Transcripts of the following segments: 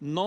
9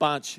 5,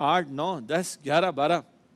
8, 9, 10, 11, 12,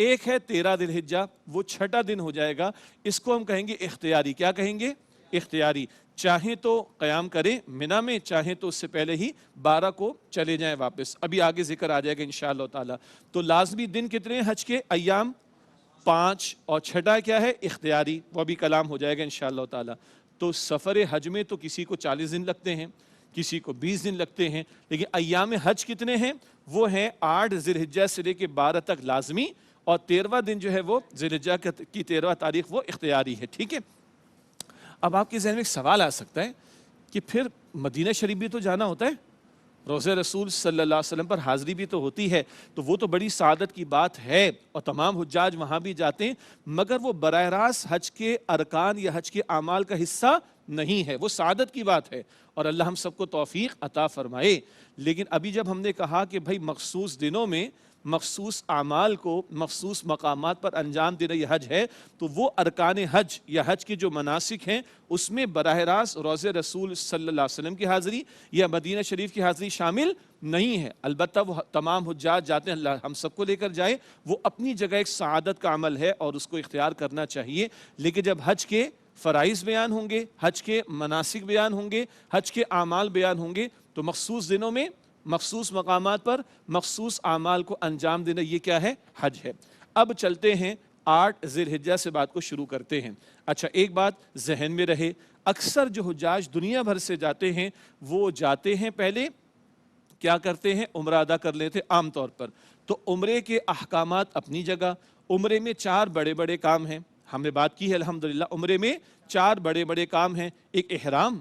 ایک ہے 13 ذی الحجہ، وہ چھٹا دن ہو جائے گا، اس کو ہم کہیں گے اختیاری۔ کیا کہیں گے؟ اختیاری۔ چاہیں تو قیام کریں منا میں، چاہیں تو اس سے پہلے ہی 12 کو چلے جائیں واپس، ابھی آگے ذکر آ جائے گا انشاءاللہ تعالی۔ تو لازمی دن کتنے ہیں حج کے؟ ایام 5، اور چھٹا کیا ہے؟ اختیاری، وہ بھی کلام ہو جائے گا انشاءاللہ تعالی۔ تو سفر حج میں تو کسی کو 40 دن لگتے ہیں، کسی کو 20 دن لگتے ہیں، لیکن ایام حج کتنے ہیں؟ وہ ہیں 8 ذی الحجہ سے لے کے 12 تک لازمی، اور 13واں دن جو ہے وہ ذی الحجہ کی 13واں تاریخ وہ اختیاری ہے، ٹھیک ہے۔ اب آپ کے ذہن میں ایک سوال آ سکتا ہے کہ پھر مدینہ شریف بھی تو جانا ہوتا ہے، روضہ رسول صلی اللہ علیہ وسلم پر حاضری بھی تو ہوتی ہے، تو وہ تو بڑی سعادت کی بات ہے، اور تمام حجاج وہاں بھی جاتے ہیں، مگر وہ براہ راست حج کے ارکان یا حج کے اعمال کا حصہ نہیں ہے، وہ سعادت کی بات ہے، اور اللہ ہم سب کو توفیق عطا فرمائے۔ لیکن ابھی جب ہم نے کہا کہ بھائی مخصوص دنوں میں مخصوص اعمال کو مخصوص مقامات پر انجام دینا یہ حج ہے، تو وہ ارکان حج یا حج کے جو مناسک ہیں اس میں براہ راست روضہ رسول صلی اللہ علیہ وسلم کی حاضری یا مدینہ شریف کی حاضری شامل نہیں ہے۔ البتہ وہ تمام حجاج جاتے ہیں، اللہ ہم سب کو لے کر جائے، وہ اپنی جگہ ایک سعادت کا عمل ہے اور اس کو اختیار کرنا چاہیے۔ لیکن جب حج کے فرائض بیان ہوں گے، حج کے مناسک بیان ہوں گے، حج کے اعمال بیان ہوں گے، تو مخصوص دنوں میں مخصوص مقامات پر مخصوص اعمال کو انجام دینا، یہ کیا ہے؟ حج ہے۔ اب چلتے ہیں 8 ذی الحجہ سے بات کو شروع کرتے ہیں۔ اچھا، ایک بات ذہن میں رہے، اکثر جو حجاج دنیا بھر سے جاتے ہیں وہ جاتے ہیں پہلے کیا کرتے ہیں؟ عمرہ ادا کر لیتے عام طور پر۔ تو عمرے کے احکامات اپنی جگہ، عمرے میں 4 بڑے بڑے کام ہیں، ہم نے بات کی ہے الحمدللہ۔ عمرے میں 4 بڑے بڑے کام ہیں، ایک احرام،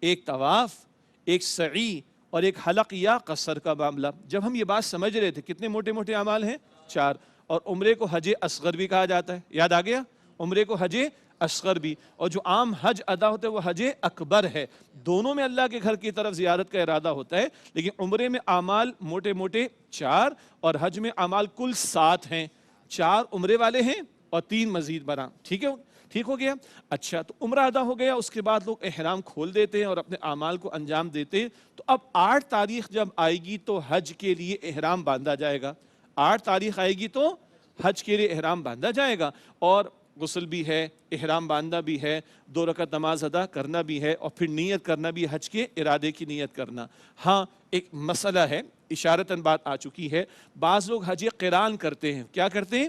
ایک طواف، ایک سعی، اور ایک حلق یا قصر کا معاملہ۔ جب ہم یہ بات سمجھ رہے تھے کتنے موٹے موٹے اعمال ہیں؟ 4۔ اور عمرے کو حج اصغر بھی کہا جاتا ہے، یاد آ گیا؟ عمرے کو حج اصغر بھی، اور جو عام حج ادا ہوتا ہے وہ حج اکبر ہے۔ دونوں میں اللہ کے گھر کی طرف زیارت کا ارادہ ہوتا ہے، لیکن عمرے میں اعمال موٹے موٹے 4، اور حج میں اعمال کل 7 ہیں۔ 4 عمرے والے ہیں اور 3 مزید برآں، ٹھیک ہے؟ ٹھیک ہو گیا؟ اچھا، تو عمرہ ادا ہو گیا، اس کے بعد لوگ احرام کھول دیتے ہیں اور اپنے اعمال کو انجام دیتے ہیں۔ تو اب 8 تاریخ جب آئے گی تو حج کے لیے احرام باندھا جائے گا۔ 8 تاریخ آئے گی تو حج کے لیے احرام باندھا جائے گا، اور غسل بھی ہے، احرام باندھنا بھی ہے، 2 رکعت نماز ادا کرنا بھی ہے، اور پھر نیت کرنا بھی، حج کے ارادے کی نیت کرنا۔ ہاں، ایک مسئلہ ہے، اشارتاً بات آ چکی ہے، بعض لوگ حج قران کرتے ہیں۔ کیا کرتے ہیں؟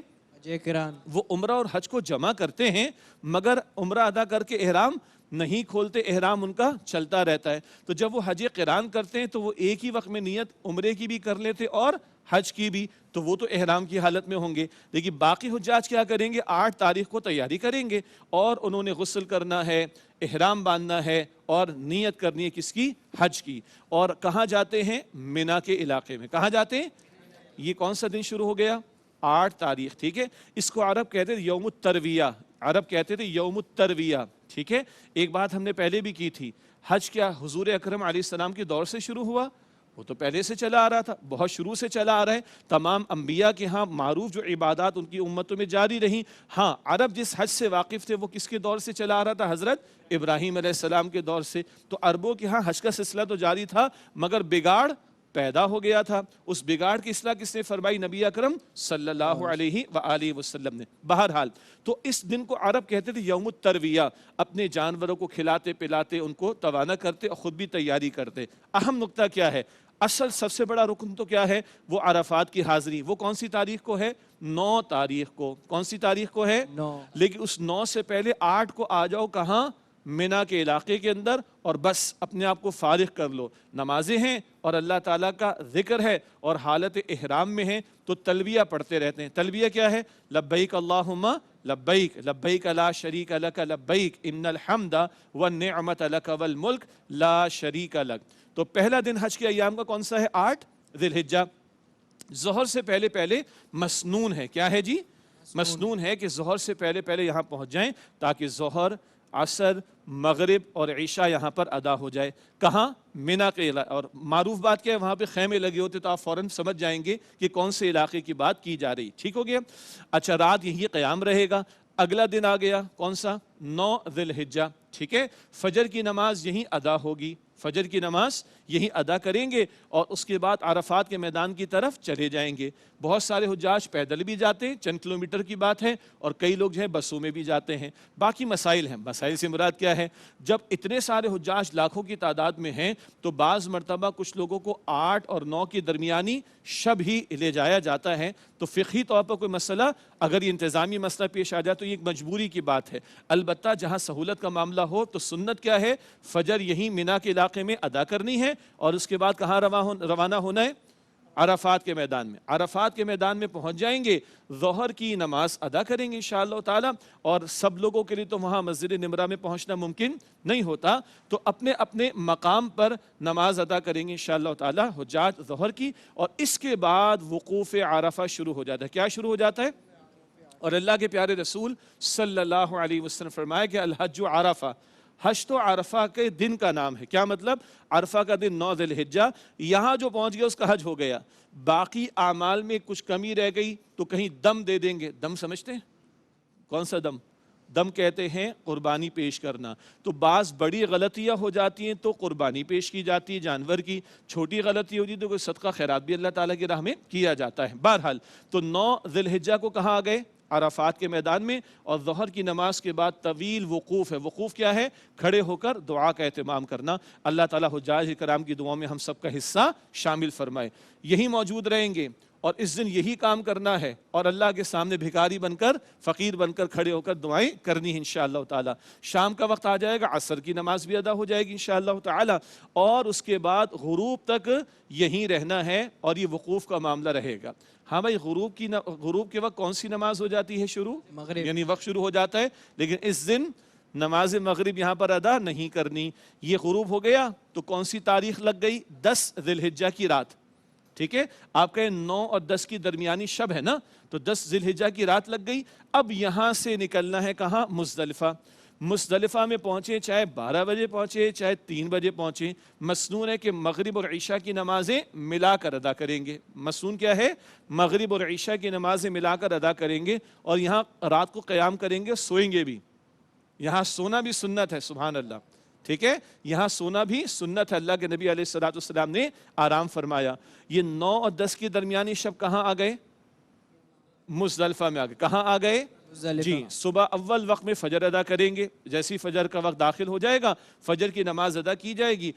وہ عمرہ اور حج کو جمع کرتے ہیں، مگر عمرہ ادا کر کے احرام نہیں کھولتے، احرام ان کا چلتا رہتا ہے۔ تو جب وہ حج قران کرتے ہیں تو وہ ایک ہی وقت میں نیت عمرے کی بھی کر لیتے اور حج کی بھی، تو وہ تو احرام کی حالت میں ہوں گے۔ لیکن باقی حجاج کیا کریں گے؟ 8 تاریخ کو تیاری کریں گے، اور انہوں نے غسل کرنا ہے، احرام باندھنا ہے، اور نیت کرنی ہے کس کی؟ حج کی۔ اور کہاں جاتے ہیں؟ منا کے علاقے میں۔ کہاں جاتے ہیں؟ یہ کون سا دن شروع ہو گیا؟ 8 تاریخ، ٹھیک ہے؟ اس کو عرب کہتے تھے یوم الترویہ، عرب کہتے تھے یوم الترویہ، ٹھیک ہے؟ ایک بات ہم نے پہلے بھی کی تھی، حج کیا حضور اکرم علیہ السلام کے دور سے شروع ہوا؟ وہ تو پہلے سے چلا آ رہا تھا، بہت شروع سے چلا آ رہا ہے، تمام انبیاء کے ہاں معروف جو عبادات ان کی امتوں میں جاری رہیں۔ ہاں، عرب جس حج سے واقف تھے وہ کس کے دور سے چلا آ رہا تھا؟ حضرت ابراہیم علیہ السلام کے دور سے۔ تو عربوں کے ہاں حج کا سلسلہ تو جاری تھا، مگر بگاڑ پیدا ہو گیا تھا۔ اس بگاڑ کی اصلاح کس نے فرمائی؟ نبی اکرم صلی اللہ علیہ وآلہ وسلم نے۔ بہرحال تو اس دن کو عرب کہتے تھے یوم الترویہ، اپنے جانوروں کو کھلاتے پلاتے ان کو توانا کرتے اور خود بھی تیاری کرتے۔ اہم نقطہ کیا ہے؟ اصل سب سے بڑا رکن تو کیا ہے؟ وہ عرفات کی حاضری۔ وہ کون سی تاریخ کو ہے؟ 9 تاریخ کو۔ کون سی تاریخ کو ہے؟ 9۔ لیکن اس 9 سے پہلے 8 کو آ جاؤ، کہاں؟ منا کے علاقے کے اندر، اور بس اپنے آپ کو فارغ کر لو۔ نمازیں ہیں اور اللہ تعالیٰ کا ذکر ہے، اور حالت احرام میں ہیں تو تلبیہ پڑھتے رہتے ہیں۔ تلبیہ کیا ہے؟ لبیک اللہم لبیک، لبیک لا شریک لک لبیک، ان الحمد والنعمت لک والملک لا شریک لک۔ تو پہلا دن حج کے ایام کا کون سا ہے؟ 8 ذی الحجہ۔ ظہر سے پہلے پہلے مسنون ہے، کیا ہے جی؟ مسنون ہے کہ ظہر سے پہلے پہلے یہاں پہنچ جائیں، تاکہ ظہر، عصر، مغرب اور عشاء یہاں پر ادا ہو جائے۔ کہاں؟ منا کے علاقے۔ اور معروف بات کیا ہے؟ وہاں پہ خیمے لگے ہوتے، تو آپ فوراً سمجھ جائیں گے کہ کون سے علاقے کی بات کی جا رہی۔ ٹھیک ہو گیا؟ اچھا، رات یہی قیام رہے گا۔ اگلا دن آ گیا، کون سا؟ 9 ذی الحجہ، ٹھیک ہے؟ فجر کی نماز یہیں ادا ہوگی، فجر کی نماز یہیں ادا کریں گے اور اس کے بعد عرفات کے میدان کی طرف چلے جائیں گے۔ بہت سارے حجاج پیدل بھی جاتے ہیں، چند کلومیٹر کی بات ہے، اور کئی لوگ جو ہیں بسوں میں بھی جاتے ہیں۔ باقی مسائل ہیں، مسائل سے مراد کیا ہے؟ جب اتنے سارے حجاج لاکھوں کی تعداد میں ہیں تو بعض مرتبہ کچھ لوگوں کو 8 اور 9 کی درمیانی شب ہی لے جایا جاتا ہے، تو فقہی طور پر کوئی مسئلہ اگر یہ انتظامی مسئلہ پیش آ جائے تو یہ ایک مجبوری کی بات ہے۔ البتہ جہاں سہولت کا معاملہ ہو تو سنت کیا ہے؟ فجر یہیں مینا کے علاقے میں ادا کرنی ہے اور اس کے بعد کہاں روانہ ہونا ہے؟ عرفات کے میدان میں۔ عرفات کے میدان میں پہنچ جائیں گے، ظہر کی نماز ادا کریں گے انشاءاللہ تعالی، اور سب لوگوں کے لیے تو وہاں مسجد نمرہ میں پہنچنا ممکن نہیں ہوتا، تو اپنے اپنے مقام پر نماز ادا کریں گے انشاءاللہ تعالی حجاج ظہر کی، اور اس کے بعد وقوف عرفہ شروع ہو جاتا ہے۔ کیا شروع ہو جاتا ہے؟ اور اللہ کے پیارے رسول صلی اللہ علیہ وسلم فرمایا کہ الحج عرفہ، حج تو عرفہ کے دن کا نام ہے۔ کیا مطلب؟ عرفہ کا دن 9 ذی الحجہ، یہاں جو پہنچ گیا اس کا حج ہو گیا۔ باقی اعمال میں کچھ کمی رہ گئی تو کہیں دم دے دیں گے۔ دم سمجھتے ہیں؟ کون سا دم؟ دم کہتے ہیں قربانی پیش کرنا۔ تو بعض بڑی غلطیاں ہو جاتی ہیں تو قربانی پیش کی جاتی ہے جانور کی، چھوٹی غلطی ہوتی ہے تو کوئی صدقہ خیرات بھی اللہ تعالیٰ کی راہ میں کیا جاتا ہے۔ بہرحال تو 9 ذی الحجہ کو کہاں آ گئے؟ عرفات کے میدان میں، اور ظہر کی نماز کے بعد طویل وقوف ہے۔ وقوف کیا ہے؟ کھڑے ہو کر دعا کا اہتمام کرنا۔ اللہ تعالیٰ حجاج کرام کی دعاؤں میں ہم سب کا حصہ شامل فرمائے۔ یہی موجود رہیں گے اور اس دن یہی کام کرنا ہے، اور اللہ کے سامنے بھکاری بن کر، فقیر بن کر کھڑے ہو کر دعائیں کرنی ہیں انشاءاللہ تعالی۔ شام کا وقت آ جائے گا، عصر کی نماز بھی ادا ہو جائے گی انشاءاللہ تعالی، اور اس کے بعد غروب تک یہیں رہنا ہے اور یہ وقوف کا معاملہ رہے گا۔ ہاں بھائی، غروب کے وقت کون سی نماز ہو جاتی ہے شروع؟ مغرب، یعنی وقت شروع ہو جاتا ہے، لیکن اس دن نماز مغرب یہاں پر ادا نہیں کرنی۔ یہ غروب ہو گیا تو کون سی تاریخ لگ گئی؟ 10 ذی الحجہ کی رات، ٹھیک ہے؟ آپ کہیں 9 اور 10 کی درمیانی شب ہے نا، تو 10 ذی الحجہ کی رات لگ گئی۔ اب یہاں سے نکلنا ہے کہاں؟ مزدلفہ۔ مزدلفہ میں پہنچے، چاہے 12 بجے پہنچے چاہے 3 بجے پہنچے، مسنون ہے کہ مغرب اور عشاء کی نمازیں ملا کر ادا کریں گے۔ مسنون کیا ہے؟ مغرب اور عشاء کی نمازیں ملا کر ادا کریں گے، اور یہاں رات کو قیام کریں گے، سوئیں گے بھی۔ یہاں سونا بھی سنت ہے، سبحان اللہ، ٹھیک ہے؟ یہاں سونا بھی سنت ہے، اللہ کے نبی علیہ الصلوۃ والسلام نے آرام فرمایا۔ یہ 9 اور 10 کی درمیانی شب کہاں آ گئے؟ مزدلفہ میں آ گئے۔ کہاں آ گئے؟ جی، صبح اول وقت میں فجر ادا کریں گے۔ جیسی فجر کا وقت داخل ہو جائے گا فجر کی نماز ادا کی جائے گی،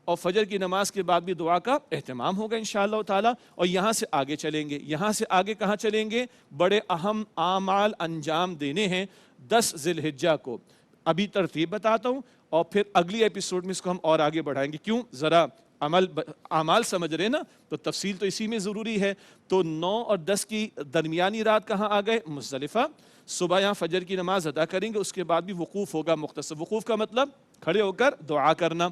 اور فجر کی نماز کے بعد بھی دعا کا اہتمام ہوگا انشاءاللہ تعالی، اور یہاں سے آگے چلیں گے۔ یہاں سے آگے کہاں چلیں گے؟ بڑے اہم اعمال انجام دینے ہیں 10 ذی الحجہ کو۔ ابھی ترتیب بتاتا ہوں اور پھر اگلی ایپیسوڈ میں اس کو ہم اور آگے بڑھائیں گے۔ کیوں؟ ذرا اعمال سمجھ رہے نا، تو تفصیل تو اسی میں ضروری ہے۔ تو 9 اور 10 کی درمیانی رات کہاں آ گئے؟ مزدلفہ۔ صبح یہاں فجر کی نماز ادا کریں گے، اس کے بعد بھی وقوف ہوگا مختصر۔ وقوف کا مطلب کھڑے ہو کر دعا کرنا،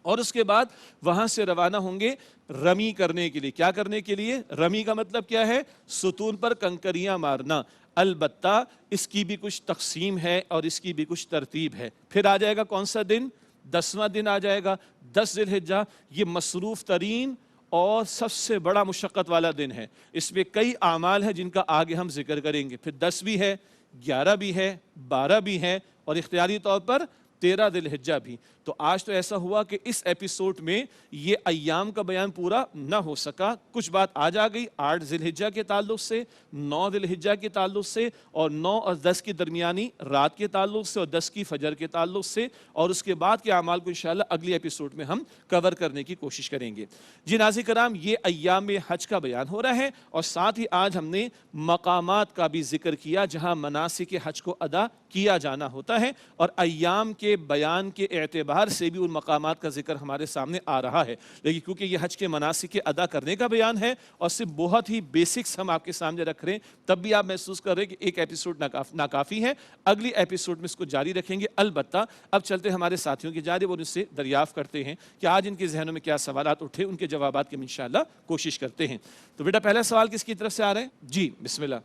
اور اس کے بعد وہاں سے روانہ ہوں گے رمی کرنے کے لیے۔ کیا کرنے کے لیے؟ رمی کا مطلب کیا ہے؟ ستون پر کنکریاں مارنا۔ البتہ اس کی بھی کچھ تقسیم ہے اور اس کی بھی کچھ ترتیب ہے۔ پھر آ جائے گا کون سا دن؟ 10واں دن آ جائے گا، 10 ذی الحجہ۔ یہ مصروف ترین اور سب سے بڑا مشقت والا دن ہے۔ اس میں کئی اعمال ہیں جن کا آگے ہم ذکر کریں گے۔ پھر 10 بھی ہے، 11 بھی ہے، 12 بھی ہے، اور اختیاری طور پر 13 ذی الحجہ بھی۔ تو آج تو ایسا ہوا کہ اس ایپیسوڈ میں یہ ایام کا بیان پورا نہ ہو سکا، کچھ بات آج آ گئی 8 ذی الحجہ کے تعلق سے، 9 ذی الحجہ کے تعلق سے، اور 9 اور 10 کی درمیانی رات کے تعلق سے، اور 10 کی فجر کے تعلق سے، اور اس کے بعد کے اعمال کو انشاءاللہ اگلی ایپیسوڈ میں ہم کور کرنے کی کوشش کریں گے۔ جی ناظرین کرام، یہ ایام حج کا بیان ہو رہا ہے، اور ساتھ ہی آج ہم نے مقامات کا بھی ذکر کیا جہاں مناسک حج کو ادا کیا جانا ہوتا ہے، اور ایام کے بیان کے اعتبار سے بھی ان مقامات کا ذکر ہمارے سامنے آ رہا ہے۔ لیکن کیونکہ یہ حج کے مناسک کے ادا کرنے کا بیان ہے اور صرف بہت ہی بیسکس ہم آپ کے سامنے رکھ رہے ہیں، تب بھی آپ محسوس کر رہے ہیں کہ ایک ایپیسوڈ ناکافی ہے۔ اگلی ایپیسوڈ میں اس کو جاری رکھیں گے۔ البتہ اب چلتے ہمارے ساتھیوں کی جانب اور ان سے دریافت کرتے ہیں کہ آج ان کے ذہنوں میں کیا سوالات اٹھے، ان کے جوابات کی ہم انشاءاللہ کوشش کرتے ہیں۔ تو بیٹا پہلا سوال کس کی طرف سے آ رہا ہے؟ جی بسم اللہ۔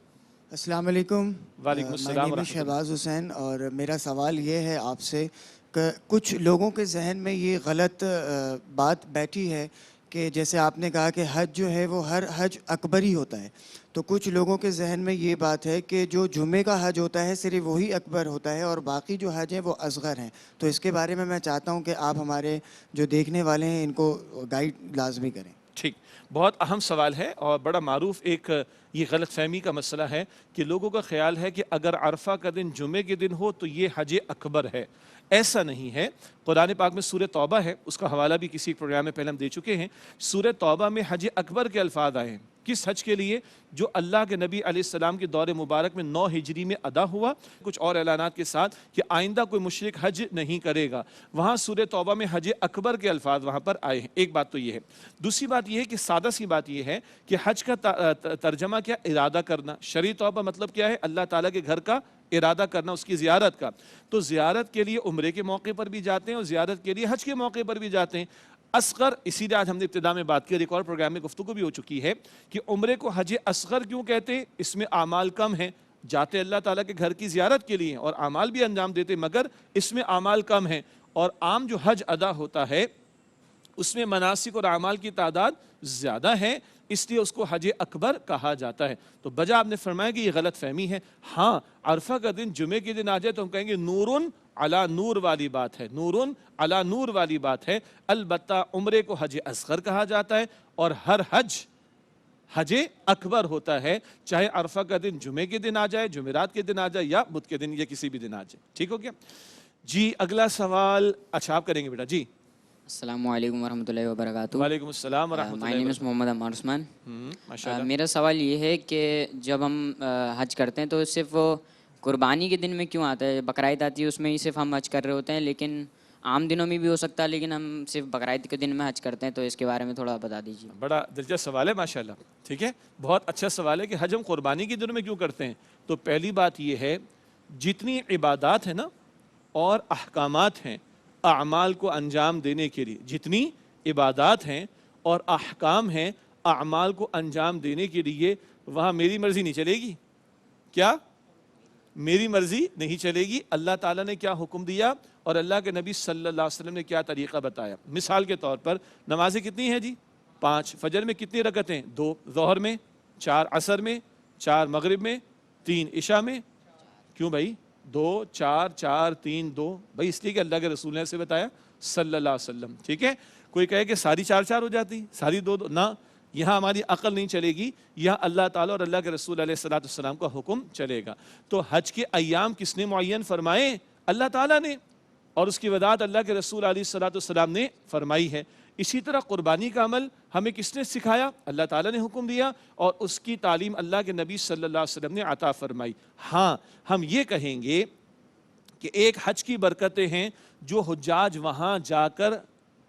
السلام علیکم۔ وعلیکم السلام ورحمۃ اللہ۔ شہباز حسین، اور میرا سوال یہ ہے آپ سے کہ کچھ لوگوں کے ذہن میں یہ غلط بات بیٹھی ہے کہ جیسے آپ نے کہا کہ حج جو ہے وہ ہر حج اکبر ہی ہوتا ہے، تو کچھ لوگوں کے ذہن میں یہ بات ہے کہ جو جمعے کا حج ہوتا ہے صرف وہی اکبر ہوتا ہے اور باقی جو حج ہیں وہ اصغر ہیں. تو اس کے بارے میں چاہتا ہوں کہ آپ ہمارے جو دیکھنے والے ہیں ان کو گائیڈ لازمی کریں. ٹھیک، بہت اہم سوال ہے اور بڑا معروف ایک یہ غلط فہمی کا مسئلہ ہے کہ لوگوں کا خیال ہے کہ اگر عرفہ کا دن جمعے کے دن ہو تو یہ حج اکبر ہے. ایسا نہیں ہے. قرآن پاک میں سورہ توبہ ہے، اس کا حوالہ بھی کسی پروگرام میں پہلے ہم دے چکے ہیں. سورہ توبہ میں حج اکبر کے الفاظ آئے ہیں. کس حج کے لیے؟ جو اللہ کے نبی علیہ السلام کے دور مبارک میں 9 ہجری میں ادا ہوا، کچھ اور اعلانات کے ساتھ کہ آئندہ کوئی مشرک حج نہیں کرے گا. وہاں سورہ توبہ میں حج اکبر کے الفاظ وہاں پر آئے ہیں. ایک بات تو یہ ہے. دوسری بات یہ ہے کہ سادہ سی بات یہ ہے کہ حج کا ترجمہ کیا؟ ارادہ کرنا. شرعی توبہ مطلب کیا ہے؟ اللہ تعالیٰ کے گھر کا ارادہ کرنا، اس کی زیارت کا. تو زیارت کے لیے عمرے کے موقع پر بھی جاتے ہیں اور زیارت کے لیے حج کے موقع پر بھی جاتے ہیں. اصغر، اسی لیے آج ہم نے ابتدا میں بات کی اور ایک اور پروگرام میں گفتگو بھی ہو چکی ہے کہ عمرے کو حج اصغر کیوں کہتے ہیں؟ اس میں اعمال کم ہیں. جاتے اللہ تعالیٰ کے گھر کی زیارت کے لیے اور اعمال بھی انجام دیتے، مگر اس میں اعمال کم ہیں. اور عام جو حج ادا ہوتا ہے اس میں مناسک اور اعمال کی تعداد زیادہ ہے، اس لیے اس کو حج اکبر کہا جاتا ہے. تو بجا آپ نے فرمایا کہ یہ غلط فہمی ہے. ہاں، عرفہ کا دن جمعے کے دن آ جائے تو ہم کہیں گے نورن علی نور والی بات ہے، نورن علی نور والی بات ہے. البتہ عمرے کو حج اصغر کہا جاتا ہے اور ہر حج اکبر ہوتا ہے، چاہے عرفہ کا دن جمعے کے دن آ جائے، جمعرات کے دن آ جائے یا بدھ کے دن یا کسی بھی دن آ جائے. ٹھیک ہو گیا جی؟ اگلا سوال اچھا آپ کریں گے بیٹا. جی السلام علیکم ورحمۃ اللہ وبرکاتہ. وعلیکم السلام ورحمۃ مائی اللہ نیم از محمد عمار عثمان. ماشاء اللہ. میرا سوال یہ ہے کہ جب ہم حج کرتے ہیں تو صرف قربانی کے دن میں کیوں آتا ہے؟ بقرعید آتی ہے اس میں ہی صرف ہم حج کر رہے ہوتے ہیں، لیکن عام دنوں میں بھی ہو سکتا ہے، لیکن ہم صرف بقرعید کے دن میں حج کرتے ہیں. تو اس کے بارے میں تھوڑا بتا دیجیے. بڑا دلچسپ سوال ہے ماشاء اللہ. ٹھیک ہے، بہت اچھا سوال ہے کہ حج ہم قربانی کے دنوں میں کیوں کرتے ہیں. تو پہلی بات یہ ہے، جتنی عبادات ہیں نا اور احکامات ہیں اعمال کو انجام دینے کے لیے، جتنی عبادات ہیں اور احکام ہیں اعمال کو انجام دینے کے لیے، وہاں میری مرضی نہیں چلے گی. کیا میری مرضی نہیں چلے گی؟ اللہ تعالیٰ نے کیا حکم دیا اور اللہ کے نبی صلی اللہ علیہ وسلم نے کیا طریقہ بتایا. مثال کے طور پر نمازیں کتنی ہیں جی؟ 5. فجر میں کتنی رکعتیں؟ 2. ظہر میں 4. عصر میں 4. مغرب میں 3. عشاء میں کیوں بھائی 2 4 4 3 2؟ بھائی اس لیے کہ اللہ کے رسول نے ایسے بتایا صلی اللہ علیہ وسلم. ٹھیک ہے، کوئی کہے کہ ساری 4 4 ہو جاتی، ساری 2 2، نہ، یہاں ہماری عقل نہیں چلے گی، یہاں اللہ تعالیٰ اور اللہ کے رسول علیہ الصلوۃ والسلام کا حکم چلے گا. تو حج کے ایام کس نے معین فرمائے؟ اللہ تعالیٰ نے، اور اس کی وضاحت اللہ کے رسول علیہ الصلوۃ والسلام نے فرمائی ہے. اسی طرح قربانی کا عمل ہمیں کس نے سکھایا؟ اللہ تعالیٰ نے حکم دیا اور اس کی تعلیم اللہ کے نبی صلی اللہ علیہ وسلم نے عطا فرمائی. ہاں، ہم یہ کہیں گے کہ ایک حج کی برکتیں ہیں جو حجاج وہاں جا کر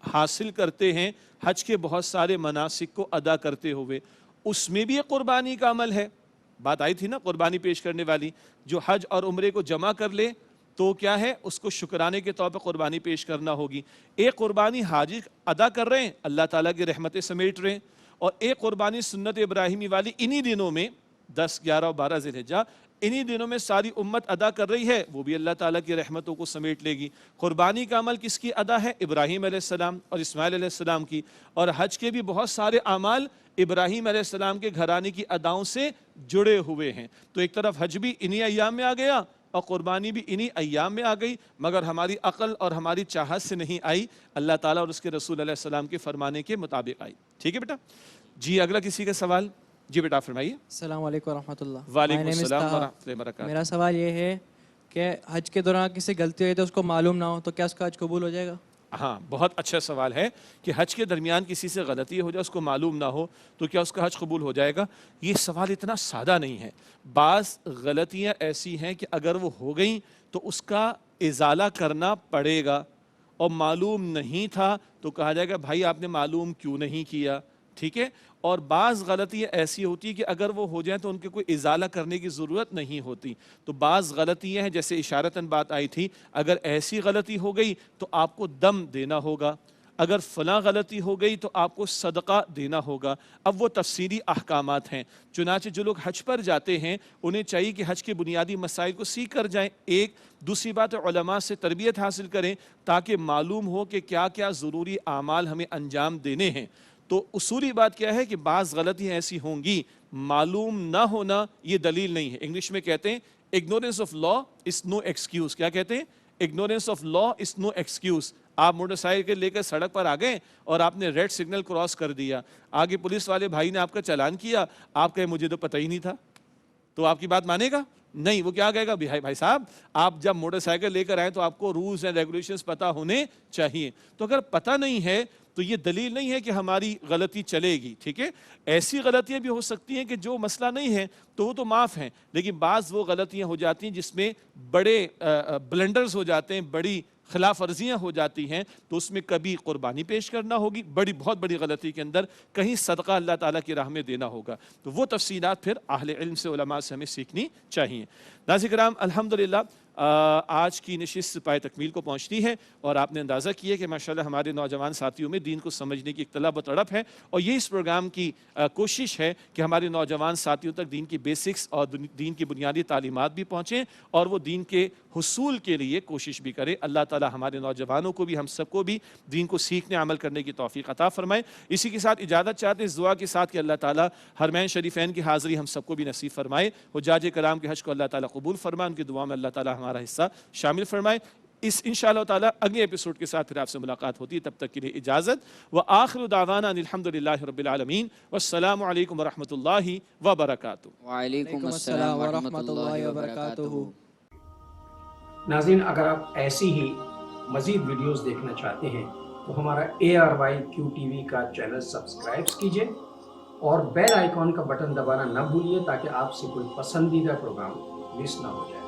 حاصل کرتے ہیں حج کے بہت سارے مناسک کو ادا کرتے ہوئے، اس میں بھی ایک قربانی کا عمل ہے. بات آئی تھی نا قربانی پیش کرنے والی، جو حج اور عمرے کو جمع کر لے تو کیا ہے، اس کو شکرانے کے طور پر قربانی پیش کرنا ہوگی. ایک قربانی حاجی ادا کر رہے ہیں، اللہ تعالیٰ کی رحمتیں سمیٹ رہے ہیں، اور ایک قربانی سنت ابراہیمی والی انہی دنوں میں 10 11 اور 12 ذی الحجہ انہی دنوں میں ساری امت ادا کر رہی ہے، وہ بھی اللہ تعالیٰ کی رحمتوں کو سمیٹ لے گی. قربانی کا عمل کس کی ادا ہے؟ ابراہیم علیہ السلام اور اسماعیل علیہ السلام کی. اور حج کے بھی بہت سارے اعمال ابراہیم علیہ السلام کے گھرانے کی اداؤں سے جڑے ہوئے ہیں. تو ایک طرف حج بھی انہی ایام میں آ گیا اور قربانی بھی انہی ایام میں آ گئی، مگر ہماری عقل اور ہماری چاہت سے نہیں آئی، اللہ تعالیٰ اور اس کے رسول علیہ السلام کے فرمانے کے مطابق آئی. ٹھیک ہے بیٹا جی؟ اگلا کسی کا سوال جی بیٹا فرمائیے. السلام علیکم ورحمۃ اللہ. وعلیکم السلام ورحمۃ اللہ وبرکاتہ. میرا سوال یہ ہے کہ حج کے دوران کسی غلطی ہوئی تو اس کو معلوم نہ ہو تو کیا اس کا حج قبول ہو جائے گا؟ ہاں، بہت اچھا سوال ہے کہ حج کے درمیان کسی سے غلطی ہو جائے، اس کو معلوم نہ ہو تو کیا اس کا حج قبول ہو جائے گا؟ یہ سوال اتنا سادہ نہیں ہے. بعض غلطیاں ایسی ہیں کہ اگر وہ ہو گئیں تو اس کا ازالہ کرنا پڑے گا، اور معلوم نہیں تھا تو کہا جائے گا بھائی آپ نے معلوم کیوں نہیں کیا. ٹھیک ہے، اور بعض غلطیاں ایسی ہوتی ہیں کہ اگر وہ ہو جائیں تو ان کے کوئی ازالہ کرنے کی ضرورت نہیں ہوتی. تو بعض غلطیاں ہیں جیسے اشارتاً بات آئی تھی، اگر ایسی غلطی ہو گئی تو آپ کو دم دینا ہوگا، اگر فلاں غلطی ہو گئی تو آپ کو صدقہ دینا ہوگا. اب وہ تفصیلی احکامات ہیں، چنانچہ جو لوگ حج پر جاتے ہیں انہیں چاہیے کہ حج کے بنیادی مسائل کو سیکھ کر جائیں. ایک دوسری بات علماء سے تربیت حاصل کریں تاکہ معلوم ہو کہ کیا کیا ضروری اعمال ہمیں انجام دینے ہیں. تو اصولی بات کیا ہے کہ بعض غلطیاں ایسی ہوں گی معلوم نہ ہونا یہ دلیل نہیں ہے. انگلش میں کہتے ہیں ignorance of law is no excuse. کیا کہتے ہیں؟ ignorance of law is no excuse. آپ موٹر سائیکل لے کر سڑک پر آ گئے اور آپ نے ریڈ سگنل کراس کر دیا, آگے پولیس والے بھائی نے آپ کا چلان کیا, آپ کہے مجھے تو پتہ ہی نہیں تھا, تو آپ کی بات مانے گا؟ نہیں. وہ کیا کہے گا؟ بھائی صاحب آپ جب موٹر سائیکل لے کر آئیں تو آپ کو رولز اینڈ ریگولیشنز پتہ ہونے چاہیے. تو اگر پتہ نہیں ہے تو یہ دلیل نہیں ہے کہ ہماری غلطی چلے گی. ٹھیک ہے, ایسی غلطیاں بھی ہو سکتی ہیں کہ جو مسئلہ نہیں ہے تو وہ تو معاف ہیں, لیکن بعض وہ غلطیاں ہو جاتی ہیں جس میں بڑے بلنڈرز ہو جاتے ہیں, بڑی خلاف ورزیاں ہو جاتی ہیں, تو اس میں کبھی قربانی پیش کرنا ہوگی, بہت بڑی غلطی کے اندر کہیں صدقہ اللہ تعالیٰ کی راہ میں دینا ہوگا. تو وہ تفصیلات پھر اہل علم سے, علماء سے ہمیں سیکھنی چاہیے. ناظرین کرام, الحمدللہ آج کی نشست پائے تکمیل کو پہنچتی ہے, اور آپ نے اندازہ کیا کہ ماشاءاللہ ہمارے نوجوان ساتھیوں میں دین کو سمجھنے کی ایک طلب و تڑپ ہے, اور یہ اس پروگرام کی کوشش ہے کہ ہمارے نوجوان ساتھیوں تک دین کی بیسکس اور دین کی بنیادی تعلیمات بھی پہنچیں, اور وہ دین کے حصول کے لیے کوشش بھی کرے. اللہ تعالی ہمارے نوجوانوں کو بھی, ہم سب کو بھی دین کو سیکھنے, عمل کرنے کی توفیق عطا فرمائے. اسی کے ساتھ اجازت چاہتے ہیں اس دعا کے ساتھ کہ اللہ تعالی حرمین شریفین کی حاضری ہم سب کو بھی نصیب فرمائے, حجاج کرام کے حج کو اللہ تعالی قبول فرمائے, ان کی دعا میں اللہ تعالی ہمارا حصہ شامل فرمائے. اس انشاءاللہ تعالی اگلے ایپیسوڈ کے ساتھ پھر آپ سے ملاقات ہوتی ہے, تب تک کے لیے اجازت. وآخر دعوانا ان الحمدللہ رب العالمین, والسلام علیکم ورحمۃ اللہ وبرکاتہ. وعلیکم السلام ورحمۃ اللہ وبرکاتہ. ناظرین, اگر آپ ایسی ہی مزید ویڈیوز دیکھنا چاہتے ہیں تو ہمارا ARYQ-TV کا چینل سبسکرائب کیجئے اور بیل آئیکن کا بٹن دبانا نہ بھولیے تاکہ آپ سے کوئی پسندیدہ پروگرام مس نہ ہو جائے.